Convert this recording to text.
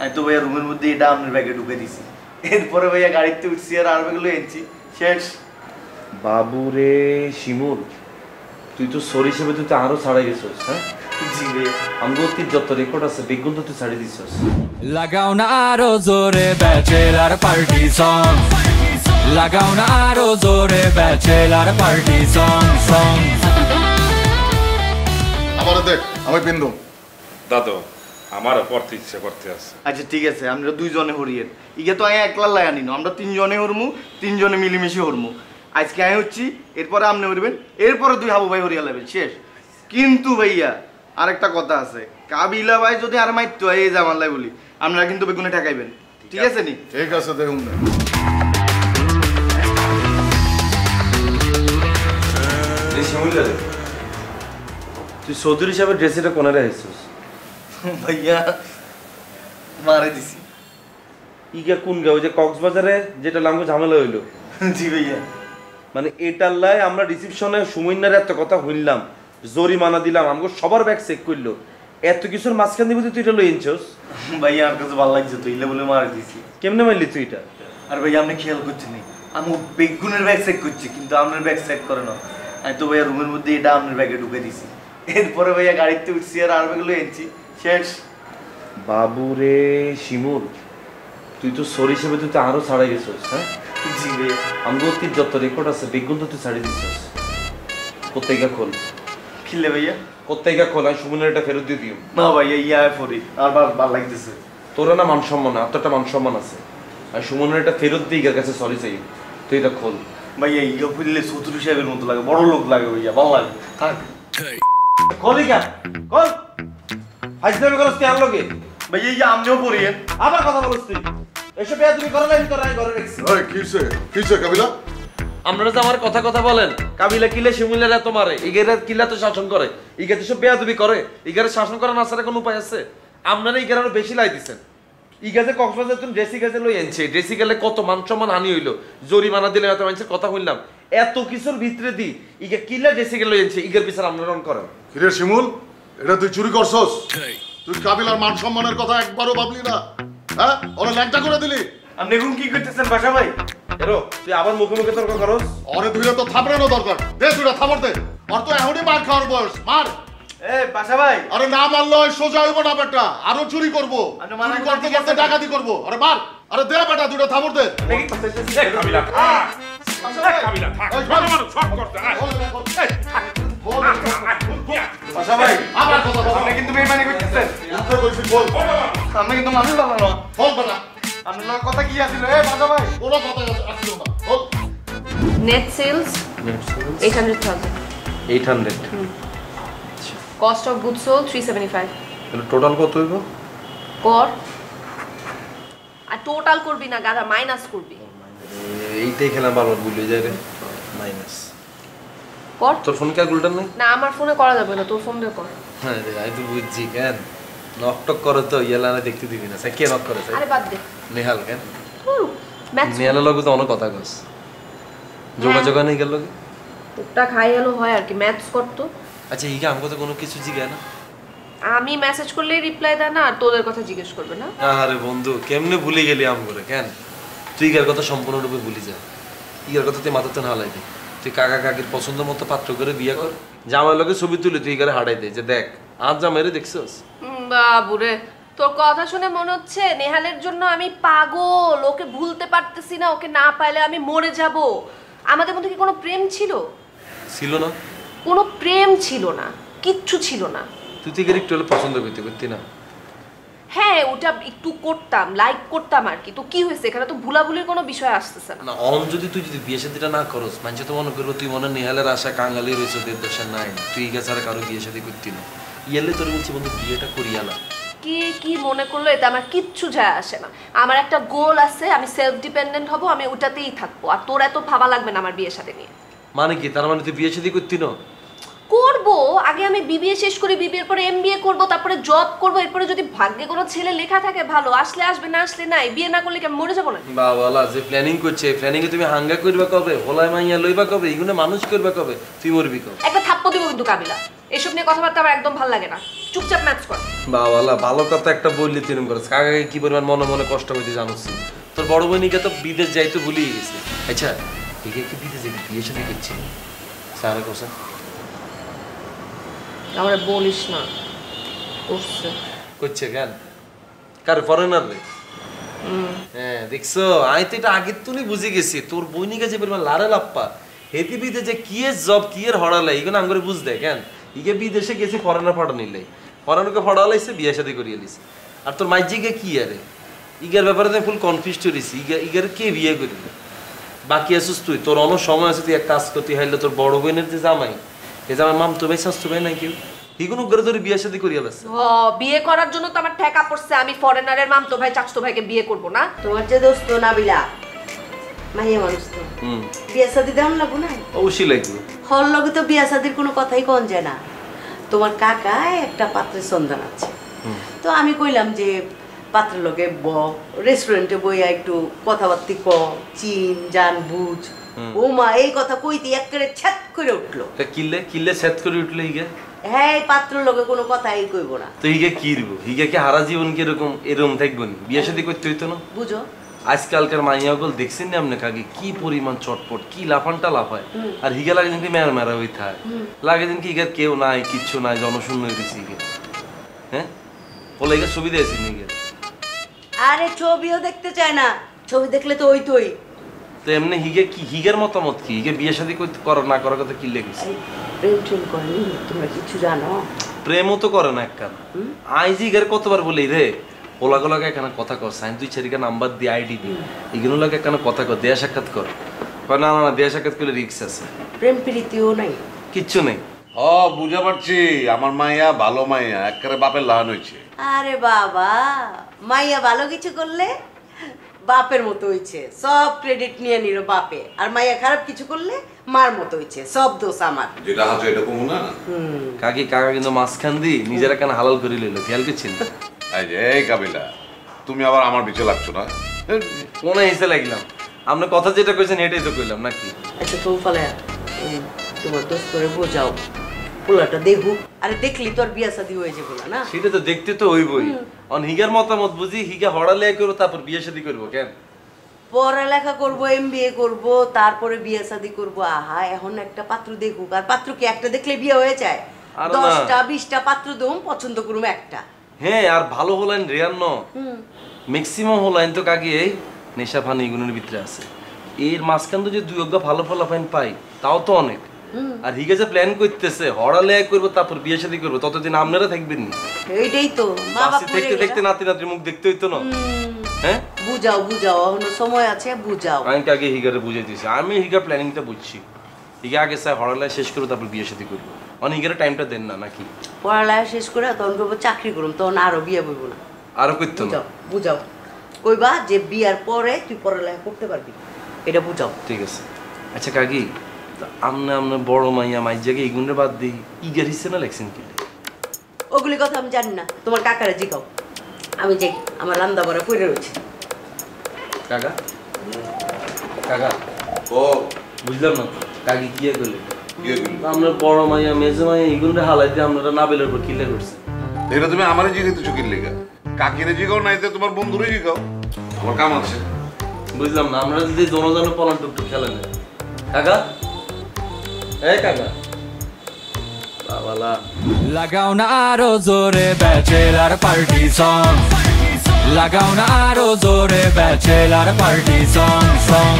আমি তো ভাইয়া রুমের মধ্যে এটা আপনার ব্যাগে ঢুকে দিছি। এরপরে ভাইয়া গাড়িতে উঠছি আর ব্যাগগুলো এনেছি, শেষ। বাবুরে শিমুল, তুই তো সরি হিসেবে তুই তো আরো ছাড়াই গেছিস। হ্যাঁ জি ভাইয়া, আমগো কি যত রেকর্ড আছে বেগুন তো তুই ছাড়ি দিছিস। লাগাও না আরো জোরে ব্যাচেলার পার্টি সং, লাগাও না আরো জোরে ব্যাচেলার পার্টি সং সং। আবার দেখ আমি বিন্দু দাদু আমারও পড়তে ইচ্ছে করতে আছে। আচ্ছা ঠিক আছে, আমরা দুইজনে হরিয়ের ইগে তো আমি একলা লাগানি না, আমরা তিনজনে হরমু, তিনজনে মিলেমিশে হরমু। আজকে আমি হচ্ছি, এরপরে আপনি হরবেন, এরপরে দুই হাবু ভাই হরিয়া লাগবেন, শেষ। কিন্তু ভাইয়া আরেকটা কথা আছে, কাবিলা ভাই যদি আর মাইতো এই জামালাই বলি, আপনারা কিন্তু বেগুনে ঠেকাইবেন, ঠিক আছে নি? ঠিক আছে দেখুন না তুই চৌধুরী হিসাবে ড্রেসিটা কোনে রেখেছিস? ভাইয়া মারে দিছি। ইগা কোন গা? ওই যে কক্সবাজারে যেটা লাঙ্গু ঝামেলা হইলো। জি ভাইয়া, মানে এটার লাই আমরা রিসিপশনে সুমিন্নার এত কথা হইলাম, জরিমানা দিলাম, আমাকে সবার ব্যাগ চেক করলো, এত কিছুর মাঝখান দিব তুই এটা লই আনছস? ভাইয়া আর কাছে ভালো লাগছে তো, ইলে বলে মারে দিছি। কেমনে মারলি তুই এটা? আর ভাইয়া আপনি খেয়াল করছেন আমি বেগুনের ব্যাগ চেক করছি, কিন্তু আপনার ব্যাগ চেক করে না। আমি তো ভাইয়া রুমের মধ্যে এটা আপনার ব্যাগে ঢুকে দিছি। এরপরে ভাইয়া গাড়িতে উঠছি আর ব্যাগগুলো এনেছি, শেষ। বাবুরে শিমুল, তুই তো সরি হিসেবে তুই তো আরো ছাড়াই গেছিস। হ্যাঁ জি ভাইয়া, আমগো কি যত রেকর্ড আছে বেগুন তো তুই ছাড়ি দিছিস। কোত্তেগা খোল, খিলে ভাইয়া। কোত্তেগা খোল, আমি সুমিনের এটা ফেরত দিয়ে দিও। না ভাইয়া ইয়া ফরি আর ভালো লাগতেছে। তোরা না মান সম্মান, এতটা মান সম্মান আছে, আর সুমনের এটা ফেরত দিয়ে ইগার কাছে সরি চাই, তুই এটা খোল। ভাইয়া ইয়া ফুললে চৌধুরী সাহেবের মতো লাগে, বড় লোক লাগে ভাইয়া, ভালো লাগে। থাক খোলি কেন? খোল। হাজদামি করস তুই আমার লগে? ভাইয়া ইয়া আমরাও পড়িয়েন। আবার কথা বলছ তুই? এসব বিয়া তুমি করো না, আমি তোরা ঘরে রেখছি। ওই কিসে কাবিলা? আপনারা তো আমার কথা কথা বলেন, কাবিলা কিলে শিমুলেরা তো মারে, ইগেরা কিলা তো শাসন করে, ইগে তো সব বেয়াদবি করে, ইগারে শাসন করা না ছাড়া কোনো উপায় আছে? আপনারা ইগারে আরো বেশি লাই দিচ্ছেন। ইগাজে কক্সবাজার তুমি ড্রেসি গাছে লই আনছে, ড্রেসি গেলে কত মান সম্মান হানি হইলো, জরিমানা দিলে এত মানুষের কথা হইলাম, এত কিছুর ভিতরে দি ইগে কিলা ড্রেসি গেলে লই আনছে, ইগের বিচার আপনারা করেন। কিরে শিমুল, এটা তুই চুরি করছস? তুই কাবিলার মান সম্মানের কথা একবারও ভাবলি না? হ্যাঁ ওরা ল্যাংটা করে দিলি। আপনি এখন কি করতেছেন বাসা ভাই? এরো তুই আবার মুখে মুখে তর্ক করস? অরে দুইটা তো থাপড়ানো দরকার, দে দুইটা থাপড় দে। আর তো এখনই মার খাওয়ার বয়স, মার। এ বাসা ভাই, আরে না মারলে সোজা হইব না বেটা, আরো চুরি করবো, চুরি করতে করতে ডাকাতি করবো। আরে মার, আরে দে বেটা দুইটা থাপড় দে। কাবিলা থাক, কাবিলা থাক, মারো সব করতে। বাসা ভাই আবার কথা বল। আপনি কিন্তু বেইমানি করতেছেন। উঠে কইছি বল। আপনি কিন্তু মানুষ ভালো না। বল বেটা। আপনার কথা কি আছিল? এ বাসা ভাই কোনো কথা আসলো না, বল। Net sales 800,000. 800। Cost of goods sold 375. তাহলে টোটাল কত হইব? কর আর টোটাল করবি না গাধা, মাইনাস করবি। এইটাই খেলা বারবার ভুলে যায় রে, মাইনাস। কর। তোর ফোন ক্যালকুলেটর নেই? না আমার ফোনে করা যাবে না, তোর ফোন দিয়ে কর। হ্যাঁ রে, আমি তো বুঝছি কেন নক টক করে তো ইয়েলানা দেখতে দিবি না, কে নক করে? আরে বাদ দে। নেহাল কেন? ম্যাচ নেহালের লগে তো অনেক কথা কস, যোগাযোগ নেই গেল লগে। ওটা খাই হলো হয় আর কি, ম্যাথস করতো। আচ্ছা ইকে আমাকে তো কোনো কিছু জিজ্ঞাসা না, আমি মেসেজ করলে রিপ্লাই দেয় না, আর তোদের কথা জিজ্ঞেস করবে না। আরে বন্ধু কেমনে ভুলে গেলি আমগরে? কেন তুই ইগার কথা সম্পূর্ণরূপে ভুলি যা, ইগার কথা তুই মাথাতে না হালাই দে, তুই কাকা কাকির পছন্দ মতো পাত্র করে বিয়ে কর, জামাই লগে ছবি তুলে তুই ইগারে হাঁটাই দে যে দেখ আজ জামাইরে দেখছস। বাবুরে তোর কথা শুনে মনে হচ্ছে নেহালের জন্য আমি পাগল, ওকে ভুলতে পারতেছি না, ওকে না পাইলে আমি মরে যাব। আমাদের মধ্যে কি কোনো প্রেম ছিল? ছিল না, কোনো প্রেম ছিল না, কিচ্ছু ছিল না। তুই তো ইগার একটু হলে পছন্দ করতে না? হ্যাঁ ওটা একটু করতাম, লাইক করতাম আর কি। তো কি হয়েছে, এখানে তো ভুলাভুলির কোনো বিষয় আসতেছে না। না অন যদি তুই যদি বিয়ে শাদিটা না করস, মানুষ তো মনে করবো তুই মনে নেহালের আশা কাঙ্গালি রয়েছে, দের দশা নাই, তুই ইগা ছাড়া কারো বিয়ে শাদি করতি না। ইয়ালে তোর বলছি বন্ধু বিয়েটা করিয়া না। কি কি মনে করলো এটা আমার কিচ্ছু যায় আসে না। আমার একটা গোল আছে, আমি সেলফ ডিপেন্ডেন্ট হব, আমি ওটাতেই থাকবো। আর তোর এত ভাবা লাগবে না আমার বিয়ের সাথে নিয়ে। মানে কি তার মানে তুই বিয়ে শাদি করতি না? করবো, আগে আমি বিবিএ শেষ করি, বিবিএর পরে এমবিএ করব, তারপরে জব করব, এরপরে যদি ভাগ্যে কোনো ছেলে লেখা থাকে ভালো, আসলে আসবে, না আসলে নাই। বিয়ে না করলে কি আমি মরে যাবো না? বাবালা যে প্ল্যানিং করছে, প্ল্যানিং এ তুমি হাঙ্গা করবা কবে, হোলাই মাইয়া লইবা কবে, এগুলো মানুষ করবা কবে, তুই মরবি কবে? একটা থাপ্পড় দিব কিন্তু কাবিলা। এসব নিয়ে কথাবার্তা আমার একদম ভালো লাগে না। চুপচাপ ম্যাচ কর। বাবালা ভালো কথা একটা বললি তুই এরকম করিস। কাকাকে কি পরিমাণ মনে মনে কষ্ট হইতে জানোস। তোর বড় বোনিকে তো বিদেশ যাইতে ভুলিয়ে গেছে। আচ্ছা একে কি বিদেশে বিয়ে সাথে করছি স্যারের কথা আমার বলিস না। করছে করছে কেন? কার ফরেনার রে? হ্যাঁ দেখছো, আমি তো এটা আগের তুই বুঝে গেছি। তোর বইনিকে যে পরিমাণ লারে লাপ্পা হেতি বিদে যে কি এর জব কি এর হড়ালাই এগুলো আমি করে বুঝ দেয় কেন? ইগে বিদেশে গেছি ফরেনার ফটো নিলে, ফরেনারকে ফটালাইছে বিয়ে শাদী করিয়ে লিছে। আর তোর মাইজিকে কি আরে ইগার ব্যাপারে তো ফুল কনফিউজ হয়েছি। ইগার কে বিয়ে করিল? বাকি আছিস তুই, তোর অন্য সময় আছে, তুই এক কাজ করতে হাইলে তোর বড় বোনের যে জামাই, এ জামাই মাম তো ভাই স্বাস্থ্য ভাই নাই কেউ এগুলো করে তোর বিয়ে শাদী করিয়ে লাগছে। বিয়ে করার জন্য তো আমার ঠেকা পড়ছে। আমি ফরেনারের মামতো ভাই চাচতো ভাইকে বিয়ে করব না? তোমার যে দোস্ত নাবিলা মাইয়া মানুষ তো বিয়া শাদী দেওয়ান লাগবো না? অবশ্যই লাগবে। হল লগে তো বিয়া শাদীর কোনো কথাই কন যায় না। তোমার কাকা একটা পাত্রের সন্ধান আছে, তো আমি কইলাম যে পাত্রের লগে রেস্টুরেন্টে বইয়া একটু কথাবার্তি ক, চিন জান বুঝ। ও মা এই কথা কইতে একেবারে ছ্যাত করে উঠলো। কিল্লে কিল্লে সেট করে উঠলে হিগে? হ্যাঁ পাত্রের লগে কোনো কথাই কইব না। তো হিগে কি রইব? হিগে কি হারা জীবন কি এরকম থাকবো নি? বিয়ে শাদী করতে হইতো না? বুঝো আজকালকার মাইয়াগুলো দেখছেন না আপনি কাকে কি পরিমাণ চটপট কি লাফানটা লাফায়। আর হিগে লাগে দিন কি মেরা মেরা হয়ে থাকে, লাগে দিন কি হিগার কেউ নাই কিচ্ছু নাই জনশূন্য হয়ে গেছে হিগে। হ্যাঁ বলে হিগে ছবি দিয়েছি হিগে। আরে ছবিও দেখতে চায় না, ছবি দেখলে তো ওই তোই। তো এমনি হিগে কি হিগের মতামত কি? হিগে বিয়ে শাদী করো না করার কথা কি লেগেছে? প্রেম ট্রেম করেনি তোমরা কিছু জানো? প্রেমও তো করে না একটা। আইজ হিগের কতবার বলি রে ওলাগুলাকে এখানে কথা কর, সাইন তুই ছেড়িকা নাম্বার দিয়ে আইডি দি এগুলো লাগে এখানে কথা কর, দেয়া সাক্ষাৎ কর। না না না দেয়া সাক্ষাৎ করলে রিক্স আছে। প্রেম প্রীতিও নাই, কিচ্ছু নেই। ও বুঝা পারছি, আমার মাইয়া ভালো মাইয়া, একেবারে বাপের লাহান হয়েছে। আরে বাবা মাইয়া ভালো কিছু করলে বাপের মতো হইছে, সব ক্রেডিট নিয়ে নিল বাপে। আর মাইয়া খারাপ কিছু করলে মার মতো হইছে, সব দোষ আমার। যেটা আছে এটা কমু না। কাকি কাকা কিন্তু মাঝখান দি নিজেরা কেন হালাল করে লইল, খেয়াল করছেন? এই কাবিলা তুমি আবার আমার পিছে লাগছো না? মনে হিসে লাগলাম আপনার কথা যেটা কইছেন এটাই তো কইলাম নাকি? আচ্ছা তো ফলে তোমার দোষ করে বোঝাও, পোলাটা দেখুক। আরে দেখলি তোর বিয়া শাদী হয়ে যাবো না? সেটা তো দেখতে তো হইবই। অন হিগার মতামত বুঝি, হিগা হড়ালে করবো তারপর বিয়ে শাদী করবো কেন? পড়ালেখা করবো, MBA করবো, তারপরে বিয়ে শাদী করবো। আহা এখন একটা পাত্র দেখুক। আর পাত্র কি একটা দেখলে বিয়ে হয়ে যায়? 10টা 20টা পাত্র দম পছন্দ করবো একটা। হ্যাঁ আর ভালো হলেন রেয়ার ন ম্যাক্সিমাম হলেন তো কাকি এই নেশা ফানি এগুলোর ভিতরে আছে। এর মাঝখান তো যে দুই অজ্ঞা ভালো ফলাফাইন পাই তাও তো অনেক। আর হিগে যে প্ল্যান করতেছে হড়ালে করবো তারপর বিয়ে শাদী করবো, ততদিন আপনারা থাকবেন নি। এইটাই তো মা বাপ দেখতে দেখতে নাতি নাতির মুখ দেখতে হইতো না। হ্যাঁ বুঝাও বুঝাও, এখনো সময় আছে, বুঝাও। আমি আগে হিগারে বুঝাই দিয়েছি, আমি হিগার প্ল্যানিংটা বুঝছি। হিগে আগে স্যার হড়ালে শেষ করবো তারপর বিয়ে শাদী করবো। অনেক হিগারে টাইমটা দেন না নাকি? পড়ালেখা শেষ করে তখন করবো চাকরি করুম, তখন আরো বিয়ে বইব না। আরো করতো না? বুঝাও কইবা যে বিয়ার পরে তুই পড়ালেখা করতে পারবি, এটা বুঝাও। ঠিক আছে। আচ্ছা কাকি আমনে আমনে বড় মাইয়া মাই জায়গায় এগুনের বাদ দিই ইগার হিসে না লেখছেন কি? ওগুলি কথা আমি জানি না, তোমার কাকারে জিগাও। আমি যাই, আমার রান্না বড়া পড়ে রয়েছে। কাকা কাকা ও বুঝলাম না কাকি কি করলে? আপনার বড় মাইয়া মেজে মাইয়া এগুনরে হালাইতে আপনারা নাবেলের উপর কিলে করছে। এটা তুমি আমারই জিগাইতে চোখের লেগা, কাকিরে জিগাও নাই তো তোমার বন্ধুরে জিগাও, আমার কাম আছে। বুঝলাম না, আমরা যদি জনজনে পলান টুকটুক খেলেন কাকা। এই কাকা বাবালা লাগাও না আরো জোরে ব্যাচেলার পার্টি সং, লাগাও না আরো জোরে ব্যাচেলার পার্টি সং সং।